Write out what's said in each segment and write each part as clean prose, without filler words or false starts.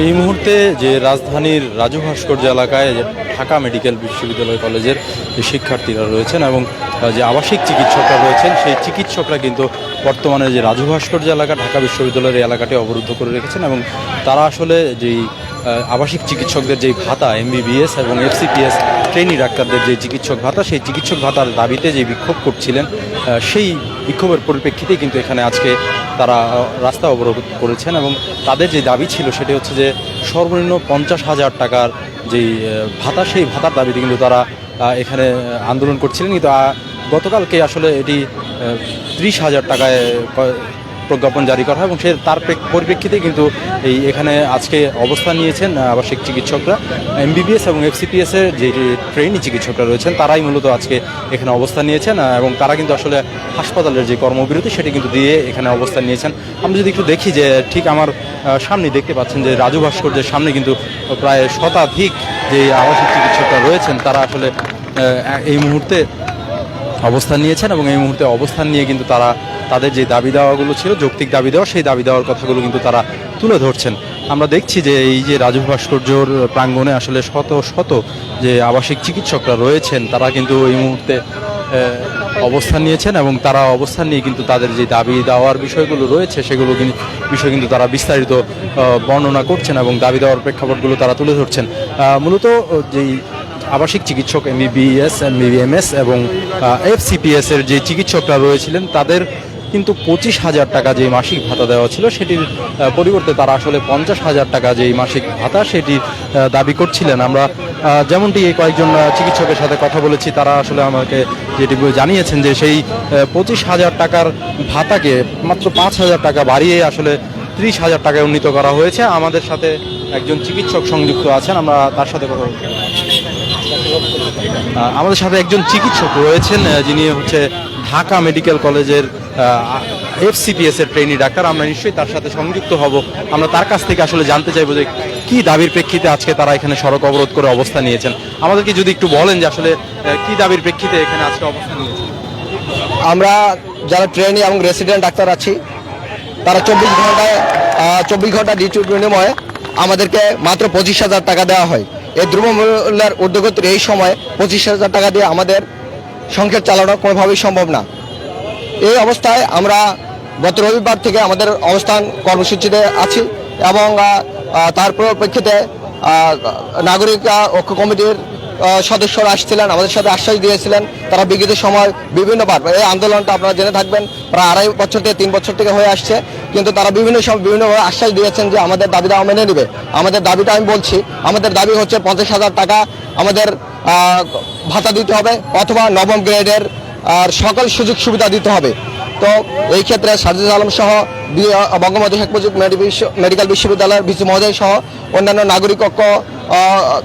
এই মুহূর্তে যে রাজধানীর রাজু ভাস্কর্য এলাকায় ঢাকা মেডিকেল বিশ্ববিদ্যালয় কলেজের যে শিক্ষার্থীরা রয়েছেন এবং যে আবাসিক চিকিৎসকরা রয়েছেন, সেই চিকিৎসকরা কিন্তু বর্তমানে যে রাজু ভাস্কর্য এলাকা ঢাকা বিশ্ববিদ্যালয়ের এলাকাটি অবরুদ্ধ করে রেখেছেন এবং তারা আসলে যেই আবাসিক চিকিৎসকদের যেই ভাতা এমবিবিএস এবং এফসিপিএস ট্রেনি ডাক্তারদের যে চিকিৎসক ভাতা, সেই চিকিৎসক ভাতার দাবিতে যে বিক্ষোভ করছিলেন, সেই বিক্ষোভের পরিপ্রেক্ষিতেই কিন্তু এখানে আজকে তারা রাস্তা অবরোধ করেছেন এবং তাদের যে দাবি ছিল সেটি হচ্ছে যে সর্বনিম্ন 50,000 টাকার যেই ভাতা, সেই ভাতার দাবিতে কিন্তু তারা এখানে আন্দোলন করছিলেন। কিন্তু গতকালকে আসলে এটি 30,000 টাকায় প্রজ্ঞাপন জারি করা হয় এবং তার পরিপ্রেক্ষিতেই কিন্তু এখানে আজকে অবস্থান নিয়েছেন আবাসিক চিকিৎসকরা। এমবিবিএস এবং এফসিপিএস এর যে ট্রেনি চিকিৎসকরা রয়েছেন তারাই মূলত আজকে এখানে অবস্থান নিয়েছেন এবং তারা কিন্তু আসলে হাসপাতালের যে কর্মবিরতি সেটি কিন্তু দিয়ে এখানে অবস্থান নিয়েছেন। আমরা যদি একটু দেখি যে ঠিক আমার সামনে দেখতে পাচ্ছেন যে রাজু ভাস্কর্যের সামনে কিন্তু প্রায় শতাধিক যে আবাসিক চিকিৎসকরা রয়েছেন তারা আসলে এই মুহূর্তে অবস্থান নিয়েছেন এবং এই মুহূর্তে অবস্থান নিয়ে কিন্তু তারা তাদের যে দাবি দেওয়াগুলো ছিল, যৌক্তিক দাবি দেওয়া, সেই দাবি দেওয়ার কথাগুলো কিন্তু তারা তুলে ধরছেন। আমরা দেখছি যে এই যে রাজু ভাস্কর্যর প্রাঙ্গণে আসলে শত শত যে আবাসিক চিকিৎসকরা রয়েছেন তারা কিন্তু এই মুহূর্তে অবস্থান নিয়েছেন এবং তারা অবস্থান নিয়ে কিন্তু তাদের যে দাবি দেওয়ার বিষয়গুলো রয়েছে সেগুলো বিষয় কিন্তু তারা বিস্তারিত বর্ণনা করছেন এবং দাবি দেওয়ার প্রেক্ষাপটগুলো তারা তুলে ধরছেন। মূলত যেই আবাসিক চিকিৎসক এমবিবিএস, এমবিবিএমএস এবং এফসিপিএস এর যে চিকিৎসকরা রয়েছিলেন তাদের কিন্তু 25,000 টাকা যে মাসিক ভাতা দেওয়া ছিল সেটির পরিবর্তে তারা আসলে 50,000 টাকা যে মাসিক ভাতা সেটি দাবি করছিলেন। আমরা যেমনটি এই কয়েকজন চিকিৎসকের সাথে কথা বলেছি, তারা আসলে আমাকে যেটি জানিয়েছেন যে সেই 25,000 টাকার ভাতাকে মাত্র 5,000 টাকা বাড়িয়ে আসলে 30,000 টাকায় উন্নীত করা হয়েছে। আমাদের সাথে একজন চিকিৎসক সংযুক্ত আছেন, আমরা তার সাথে কথা বলবো। আমাদের সাথে একজন চিকিৎসক রয়েছেন যিনি হচ্ছে ঢাকা মেডিকেল কলেজের এফসিপিএস এর ট্রেনি ডাক্তার। আমরা নিশ্চয়ই তার সাথে সংযুক্ত হব, আমরা তার কাছ থেকে আসলে জানতে চাইবো যে কি দাবির প্রেক্ষিতে আজকে তারা এখানে সড়ক অবরোধ করে অবস্থান নিয়েছেন। আমাদেরকে যদি একটু বলেন যে আসলে কি দাবির প্রেক্ষিতে এখানে আজকে অবস্থান নিয়েছেন। আমরা যারা ট্রেনি এবং রেসিডেন্ট ডাক্তার আছি তারা 24 ঘন্টা ডিউটির বিনিময়ে আমাদেরকে মাত্র 25,000 টাকা দেওয়া হয়। এই দ্রব্যমূল্যের ঊর্ধ্বগতির এই সময়ে 25,000 টাকা দিয়ে আমাদের সংসার চালানো কোনোভাবেই সম্ভব না। এই অবস্থায় আমরা গত রবিবার থেকে আমাদের অবস্থান কর্মসূচিতে আছি এবং তার পরিপ্রেক্ষিতে নাগরিক ঐক্য কমিটির সদস্যরা আসছিলেন, আমাদের সাথে আশ্বাস দিয়েছিলেন। তারা বিগত সময় বিভিন্নবার এই আন্দোলনটা আপনারা জেনে থাকবেন প্রায় 2.5 বছর থেকে 3 বছর থেকে হয়ে আসছে, কিন্তু তারা বিভিন্নভাবে আশ্বাস দিয়েছেন যে আমাদের দাবি দেওয়া মেনে নেবে। আমাদের দাবিটা আমি বলছি, আমাদের দাবি হচ্ছে 50,000 টাকা আমাদের ভাতা দিতে হবে অথবা নবম গ্রেডের সকল সুযোগ সুবিধা দিতে হবে। তো এই ক্ষেত্রে সাজিদ আলম সহ বঙ্গবন্ধু শেখ মুজিব মেডিকেল বিশ্ববিদ্যালয়ের ভিসি মহোদয় সহ অন্যান্য নাগরিক ঐক্য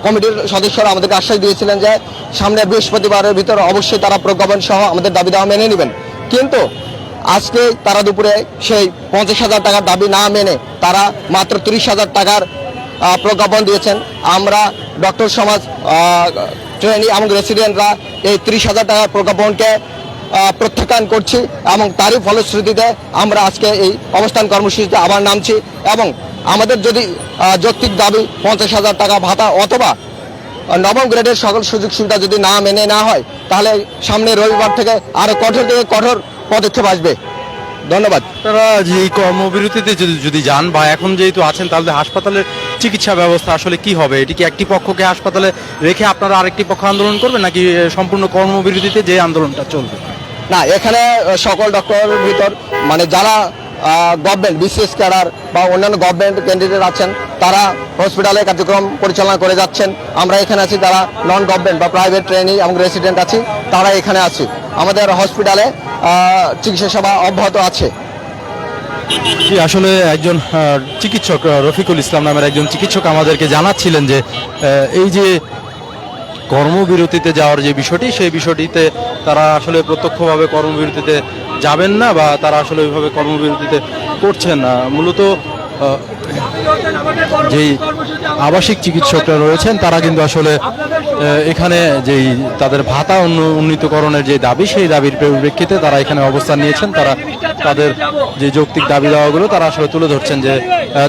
কমিটির সদস্যরা আমাদেরকে আশ্বাস দিয়েছিলেন যে সামনের বৃহস্পতিবারের ভিতরে অবশ্যই তারা প্রজ্ঞাপন সহ আমাদের দাবি দেওয়া মেনে নেবেন। কিন্তু আজকে তারা দুপুরে সেই 50,000 টাকার দাবি না মেনে তারা মাত্র 30,000 টাকার প্রজ্ঞাপন দিয়েছেন। আমরা ডক্টর সমাজ, ট্রেনি এবং রেসিডেন্টরা এই 30,000 টাকার প্রজ্ঞাপনকে প্রত্যাখ্যান করছি এবং তারই ফলশ্রুতিতে আমরা আজকে এই অবস্থান কর্মসূচিতে আবার নামছি এবং আমাদের যদি যৌক্তিক দাবি 50,000 টাকা ভাতা অথবা নবম গ্রেডের সকল সুযোগ সুবিধা যদি না মেনে না হয় তাহলে সামনে রবিবার থেকে আরও কঠোর থেকে কঠোর পদক্ষেপ আসবে। ধন্যবাদ। তারা যে কর্মবিরতিতে যদি যান বা এখন যেহেতু আছেন তাহলে হাসপাতালের চিকিৎসা ব্যবস্থা আসলে কি হবে? এটি কি একটি পক্ষকে হাসপাতালে রেখে আপনারা আরেকটি পক্ষ আন্দোলন করবেন নাকি সম্পূর্ণ কর্মবিরতিতে যে আন্দোলনটা চলবে? না, এখানে সকল ডক্টরের ভিতর মানে যারা গভর্নমেন্ট বিসিএস ক্যাডার বা অন্যান্য গভর্নমেন্ট ক্যান্ডিডেট আছেন তারা হসপিটালে কার্যক্রম পরিচালনা করে যাচ্ছেন। আমরা এখানে আছি যারা নন গভর্নমেন্ট বা প্রাইভেট ট্রেনি এবং রেসিডেন্ট আছি তারা এখানে আছি। আমাদের হসপিটালে চিকিৎসা সেবা অব্যাহত আছে। আসলে একজন চিকিৎসক রফিকুল ইসলাম নামের একজন চিকিৎসক আমাদেরকে জানাচ্ছিলেন যে এই যে কর্মবিরতিতে যাওয়ার যে বিষয়টি, সেই বিষয়টিতে তারা আসলে প্রত্যক্ষভাবে কর্মবিরতিতে যাবেন না বা তারা আসলে ওইভাবে কর্মবিরতিতে করছেন না। মূলত যেই আবাসিক চিকিৎসকরা রয়েছেন তারা কিন্তু আসলে এখানে যেই তাদের ভাতা উন্নীতকরণের যে দাবি সেই দাবির পরিপ্রেক্ষিতে তারা এখানে অবস্থান নিয়েছেন। তারা তাদের যে যৌক্তিক দাবি দেওয়াগুলো তারা আসলে তুলে ধরছেন, যে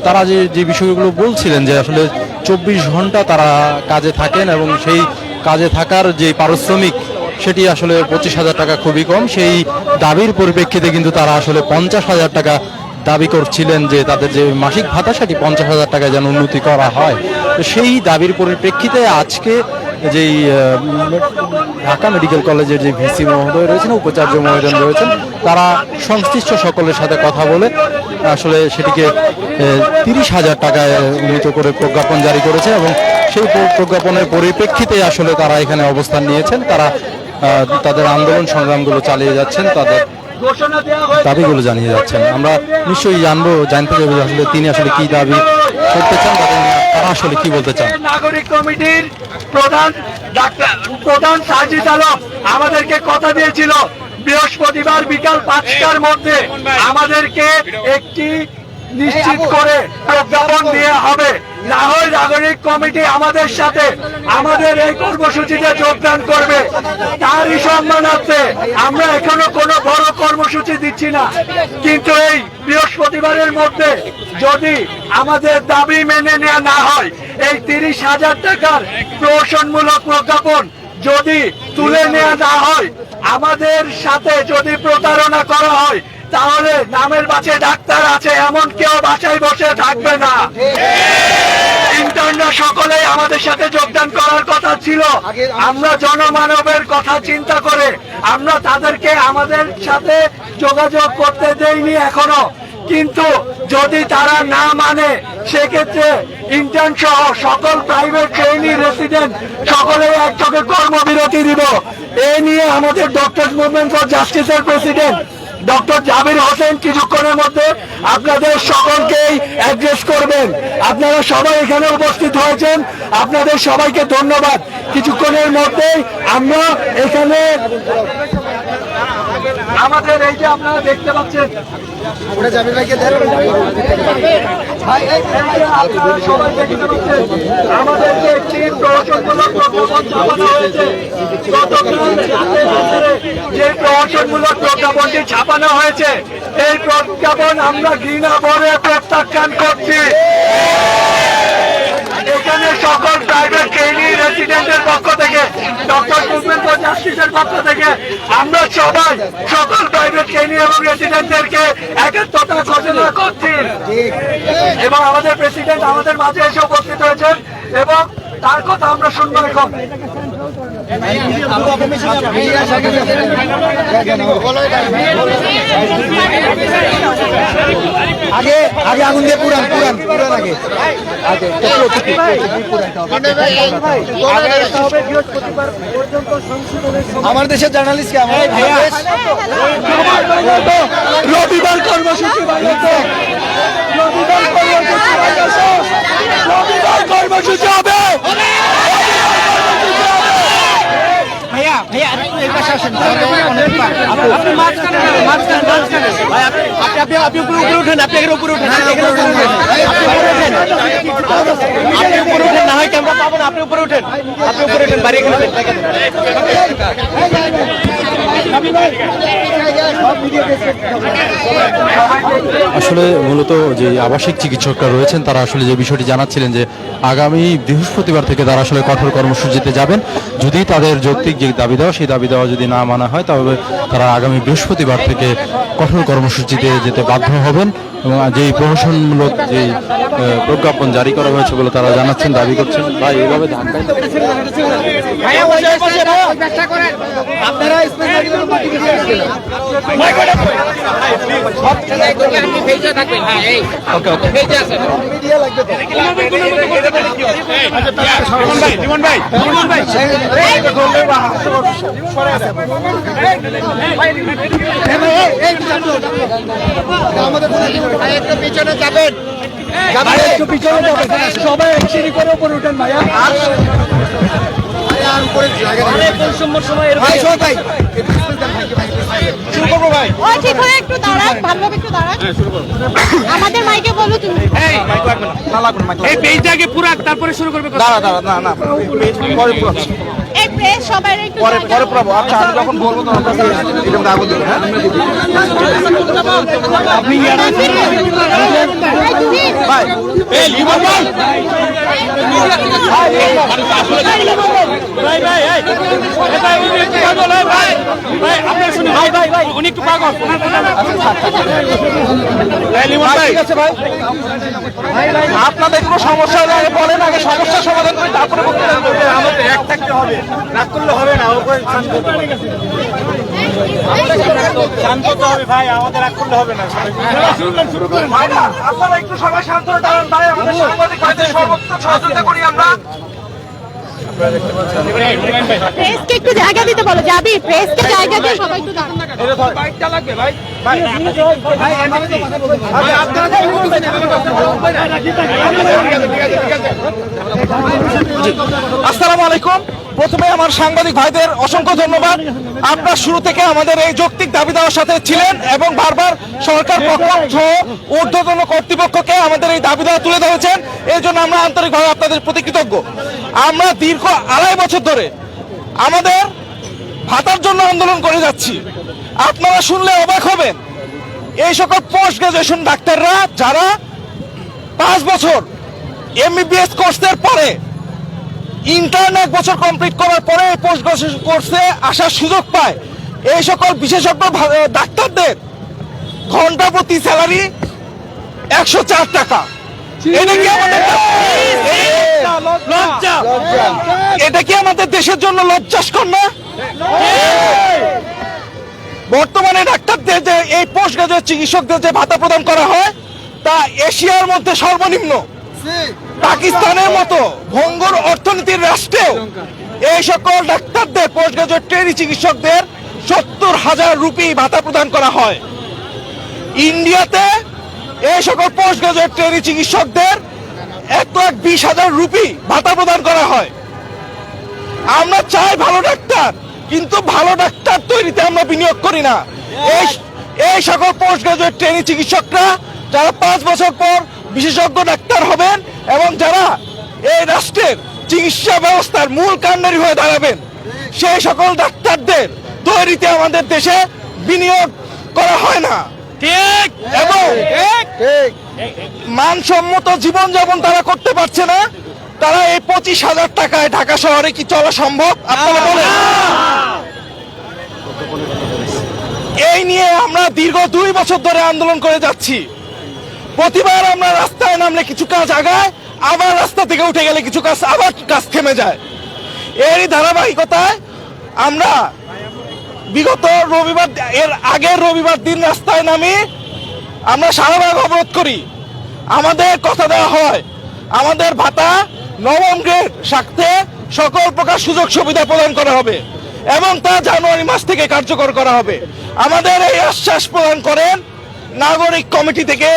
তারা যে বিষয়গুলো বলছিলেন যে আসলে 24 ঘন্টা তারা কাজে থাকেন এবং সেই কাজে থাকার যে পারিশ্রমিক সেটি আসলে 25,000 টাকা খুবই কম। সেই দাবির পরিপ্রেক্ষিতে কিন্তু তারা আসলে 50,000 টাকা দাবি করছিলেন, যে তাদের যে মাসিক ভাতা সেটি 50,000 টাকায় যেন উন্নতি করা হয়। তো সেই দাবির পরিপ্রেক্ষিতে আজকে যেই ঢাকা মেডিকেল কলেজের যে ভিসি মহোদয় রয়েছেন, উপাচার্য মহোদয় রয়েছেন, তারা সংশ্লিষ্ট সকলের সাথে কথা বলে আসলে সেটিকে 30,000 টাকায় উন্নীত করে প্রজ্ঞাপন জারি করেছে এবং সেই প্রজ্ঞাপনের পরিপ্রেক্ষিতে আসলে তারা এখানে অবস্থান নিয়েছেন। তারা তাদের আন্দোলন সংগ্রামগুলো চালিয়ে যাচ্ছেন, তাদের দাবিগুলো জানিয়ে যাচ্ছেন। আমরা নিশ্চয়ই জানতে চাইবো আসলে তিনি আসলে কি দাবি করতে চান, তারা আসলে কি বলতে চান। নাগরিক কমিটির প্রধান সাজিদ আলম আমাদেরকে কথা দিয়েছিল বৃহস্পতিবার বিকাল 5টার মধ্যে আমাদেরকে একটি নিশ্চিত করে প্রজ্ঞাপন দেওয়া হবে, না হয় নাগরিক কমিটি আমাদের সাথে আমাদের এই কর্মসূচিতে যোগদান করবে। তারই সম্মানার্থে আমরা এখনো কোনো বড় কর্মসূচি দিচ্ছি না, কিন্তু এই বৃহস্পতিবারের মধ্যে যদি আমাদের দাবি মেনে নেওয়া না হয়, এই 30,000 টাকার প্রহসনমূলক প্রজ্ঞাপন যদি তুলে নেওয়া না হয়, আমাদের সাথে যদি প্রতারণা করা হয়, তাহলে নামের বাঁচে ডাক্তার আছে এমন কেউ বাসায় বসে থাকবে না। ইন্টার্নরা সকলেই আমাদের সাথে যোগদান করার কথা ছিল। আমরা জনমানবের কথা চিন্তা করে আমরা তাদেরকে আমাদের সাথে যোগাযোগ করতে দেইনি এখনো, কিন্তু যদি তারা না মানে সেক্ষেত্রে ইন্টার্ন সহ সকল প্রাইভেট ট্রেনি রেসিডেন্ট সকলেই একযোগে কর্মবিরতি দিব। এই নিয়ে আমাদের ডক্টরস মুভমেন্ট ফর জাস্টিসের প্রেসিডেন্ট ডক্টর জাবির হোসেন কিছুক্ষণের মধ্যে আপনাদের সকলকেই অ্যাড্রেস করবেন। আপনারা সবাই এখানে উপস্থিত হয়েছেন, আপনাদের সবাইকে ধন্যবাদ। কিছুক্ষণের মধ্যেই আমরা এখানে আমাদের এই যে আপনারা দেখতে পাচ্ছেন আমাদেরকে একটি প্রহসনমূলক প্রজ্ঞাপন ছাপানো হয়েছে। যে প্রহসনমূলক প্রজ্ঞাপনটি ছাপানো হয়েছে, এই প্রজ্ঞাপন আমরা ঘৃণা ভরে প্রত্যাখ্যান করছি। এখানে সকল প্রাইভেট ট্রেনি রেসিডেন্টের পক্ষ থেকে, ডক্টর মুভমেন্ট ফর জাস্টিসের পক্ষ থেকে আমরা সবাই সকল প্রাইভেট ট্রেনি এবং রেসিডেন্টদেরকে একাত্মতা ঘোষণা করছি। এবং আমাদের প্রেসিডেন্ট আমাদের মাঝে এসে উপস্থিত হয়েছেন এবং তার কথা আমরা শুনবো এখন। আগে আগে আগুন দিয়ে পুরান পুরান পুরান আগে আমার দেশের জার্নালিস্ট রবিবার কর্মসূচি রবিবার কর্মসূচি হবে। আসলে মূলত যে আবাসিক চিকিৎসকরা রয়েছেন তারা আসলে যে বিষয়টি জানাচ্ছিলেন যে আগামী বৃহস্পতিবার থেকে তারা আসলে কঠোর কর্মসূচিতে যাবেন। যদি তাদের যৌক্তিক যে দাবি দেওয়া সেই দাবি দেওয়া যদি না মানা হয় তবে তারা আগামী বৃহস্পতিবার থেকে কঠোর কর্মসূচিতে যেতে বাধ্য হবেন এবং যেই প্রহসনমূলক যে প্রজ্ঞাপন জারি করা হয়েছে বলে তারা জানাচ্ছেন, দাবি করছেন। ভাই এইভাবে ধাক্কায় পিছনে যাবেন, একটু পিছনে যাবেন, সবাই সিঁড়ি করে উপরে উঠেন ভাইয়া। ও ঠিক হয়ে একটু দাঁড়ান, ভালোভাবে একটু দাঁড়ান। আমাদের মাইকে বলো তুমি। এই পেজটাকে পুরা তারপরে শুরু করবে এই প্রেস সবাই একটু আচ্ছা আমি যখন বলবো তখন আপনি ভাই উনি একটু পাগল আপনাদের কোনো সমস্যা হলে আগে বলেন, আগে সমস্যার সমাধান করে তারপরে আমাদের এক থাকতে হবে, রাগ করলে হবে না। শান্ত হবে ভাই, আমাদের রাগ করলে হবে না। আপনারা একটু সবাই শান্ত হয়ে দাঁড়ান ভাই, আমাদের সাংবাদিক ভাইদের সর্বোচ্চ সহযোগিতা করি আমরা। প্রেসকে একটু জায়গা দিতে বলো, যাবি প্রেসকে জায়গা দিয়ে সবাই একটু দাঁড়ান। বাইকটা লাগবে ভাই, ভাই আসসালামু আলাইকুম। প্রথমে আমার সাংবাদিক ভাইদের অসংখ্য ধন্যবাদ। আপনারা শুরু থেকে আমাদের এই যৌক্তিক দাবি দেওয়ার সাথে ছিলেন এবং বারবার সরকার পক্ষ সহ ঊর্ধ্বতন কর্তৃপক্ষকে আমাদের এই দাবি দেওয়া তুলে ধরেছেন। এই জন্য আমরা আন্তরিকভাবে আপনাদের প্রতি কৃতজ্ঞ। আমরা দীর্ঘ 2.5 বছর ধরে আমাদের ভাতার জন্য আন্দোলন করে যাচ্ছি। আপনারা শুনলে অবাক হবেন, এই সকল পোস্ট গ্রাজুয়েশন ডাক্তাররা যারা 5 বছর এমবিবিএস কোর্সের পরে ইন্টার্ন 1 বছর কমপ্লিট করার পরে এই পোস্ট গ্রাজুয়েশন কোর্সে আসার সুযোগ পায়, এই সকল বিশেষজ্ঞ ডাক্তারদের ঘন্টা প্রতি স্যালারি 104 টাকা। এটা কি আমাদের লজ্জা? এটা কি আমাদের দেশের জন্য লজ্জাস্কর না? বর্তমানে ডাক্তারদের যে এই পোস্ট গ্রাজুয়েট চিকিৎসকদের যে ভাতা প্রদান করা হয় তা এশিয়ার মধ্যে সর্বনিম্ন। পাকিস্তানের মতো ভঙ্গুর অর্থনীতির রাষ্ট্রেও এই সকল ডাক্তারদের পোস্ট গ্রাজুয়েট ট্রেনি চিকিৎসকদের 70,000 রুপি ভাতা প্রদান করা হয়। ইন্ডিয়াতে এই সকল পোস্ট গ্রাজুয়েট ট্রেনি চিকিৎসকদের 1,20,000 রুপি ভাতা প্রদান করা হয়। আমরা চাই ভালো ডাক্তার, কিন্তু ভালো ডাক্তার তৈরিতে আমরা বিনিয়োগ করি না। এই সকল পোস্ট গ্রাজুয়েট ট্রেনি চিকিৎসকরা যারা 5 বছর পর বিশেষজ্ঞ ডাক্তার হবেন এবং যারা এই রাষ্ট্রের চিকিৎসা ব্যবস্থার মূল কাণ্ডারি হয়ে দাঁড়াবেন, সেই সকল ডাক্তারদের তৈরিতে আমাদের দেশে বিনিয়োগ করা হয় না। ঠিক এবং মানসম্মত জীবনযাপন তারা করতে পারছে না। তারা এই 25,000 টাকায় ঢাকা শহরে কি চলা সম্ভব? আপনারা বলেন। এই নিয়ে আমরা দীর্ঘ 2 বছর ধরে আন্দোলন করে যাচ্ছি। প্রতিবার আমরা রাস্তায় নামলে কিছু কাজ আগায়, আবার রাস্তা থেকে উঠে গেলে কিছু কাজ আবার কাজ থেমে যায়। এরই ধারাবাহিকতায় আমরা বিগত রবিবার, এর আগের রবিবার দিন রাস্তায় নামি আমরা শাহবাগ অবরোধ করি। আমাদের কথা দেওয়া হয় আমাদের ভাতা 9ম গ্রেড সাথে সকল প্রকার সুযোগ সুবিধা প্রদান করা হবে এবং তা জানুয়ারি মাস থেকে কার্যকর করা হবে। আমাদের এই আশ্বাস প্রদান করেন নাগরিক কমিটি থেকে।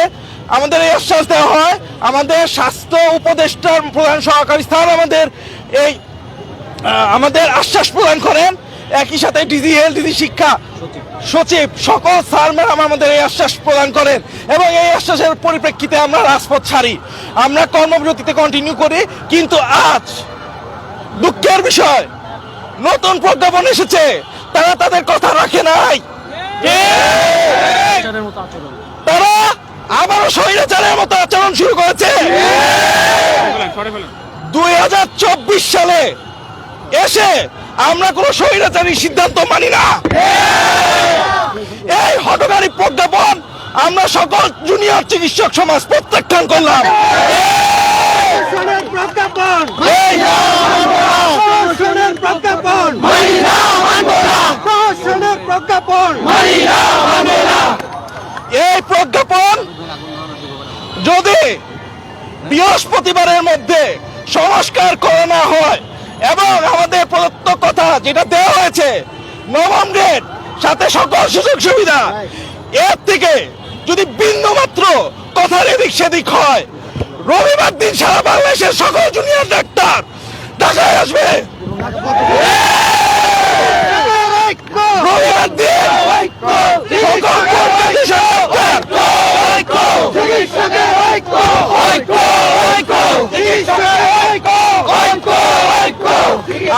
আমাদের এই আশ্বাস দেওয়া হয়, আমাদের স্বাস্থ্য উপদেষ্টার প্রধান সহকারী স্থান আমাদের আশ্বাস প্রদান করেন। একই সাথে ডিজি হেলথ, ডিজি শিক্ষা সচিব সকল স্যার ম্যাডাম আমাদের এই আশ্বাস প্রদান করেন এবং এই আশ্বাসের পরিপ্রেক্ষিতে আমরা রাজপথ ছাড়ি, আমরা কর্মবিরতিতে কন্টিনিউ করি। কিন্তু আজ দুঃখের বিষয়, নতুন প্রজ্ঞাপন এসেছে, তারা তাদের কথা রাখে নাই। তারা আবারও স্বৈরাচারের মতো আচরণ শুরু করেছে। 2024 সালে এসে আমরা কোন স্বৈরাচারী সিদ্ধান্ত মানি না। এই হঠকারী প্রজ্ঞাপন আমরা সকল জুনিয়র চিকিৎসক সমাজ প্রত্যাখ্যান করলাম। এই প্রজ্ঞাপন যদি বৃহস্পতিবারের মধ্যে সংস্কার করা না হয় এবং আমাদের প্রদত্ত কথা যেটা দেওয়া হয়েছে 9ম গ্রেড সাথে সকল সুযোগ সুবিধা, এর থেকে যদি বিন্দু মাত্র কথার এদিক সেদিক হয়, রবিবার দিন সারা বাংলাদেশের সকল জুনিয়র ডাক্তার ঢাকায় আসবে। রবিবার দিন সকল কর্মচারী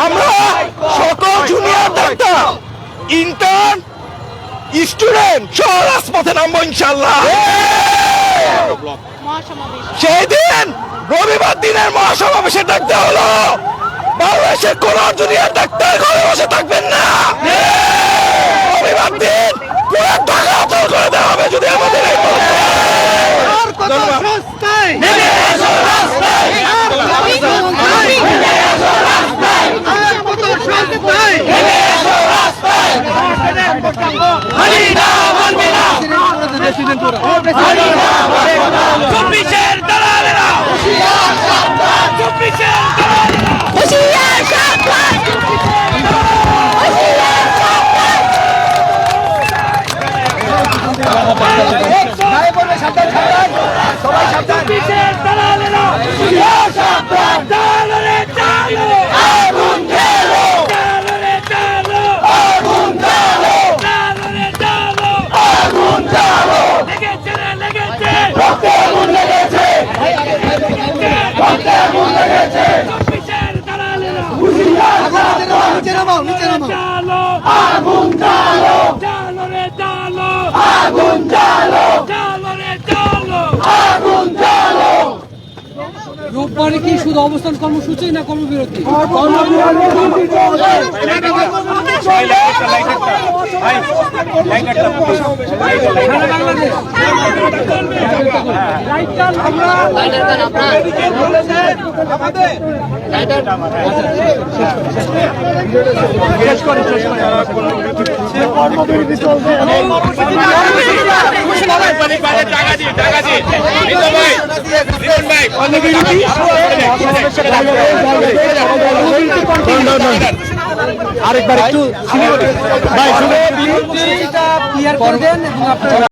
আমরা সকল জুনিয়র ডাক্তার ইন্টার্ন স্টুডেন্ট সহ রাজপথে নামবো ইনশাল্লাহ। মহাসমাবেশ সেই দিন রবিবার দিনের মহাসমাবেশে ডাকতে হলো বাংলাদেশের কোন জুনিয়র ডাক্তার ঘরে বসে থাকবেন না। রবিবার দিন পুরো ঢাকা অচল করে দেওয়া হবে যদি আমাদের এই চব্বিশের দালালেরা চব্বিশের দালালেরা চব্বিশের দালালেরা দালালে চালো আগুন জ্বালো দালালে চালো আগুন জ্বালো দালালে চালো আগুন জ্বালো লেগেছে রে লেগেছে রক্তে আগুন লেগেছে রক্তে আগুন লেগেছে চব্বিশের দালালেরা চালো আগুন জ্বালো চালো রে চালো আগুন জ্বালো চালো রে চালো আগুন জ্বালো রোববারে কি শুধু অবস্থান কর্মসূচি না কর্মবিরতি? আরেকবার একটু ভাই শুনে ক্লিয়ার করবেন এবং আপনারা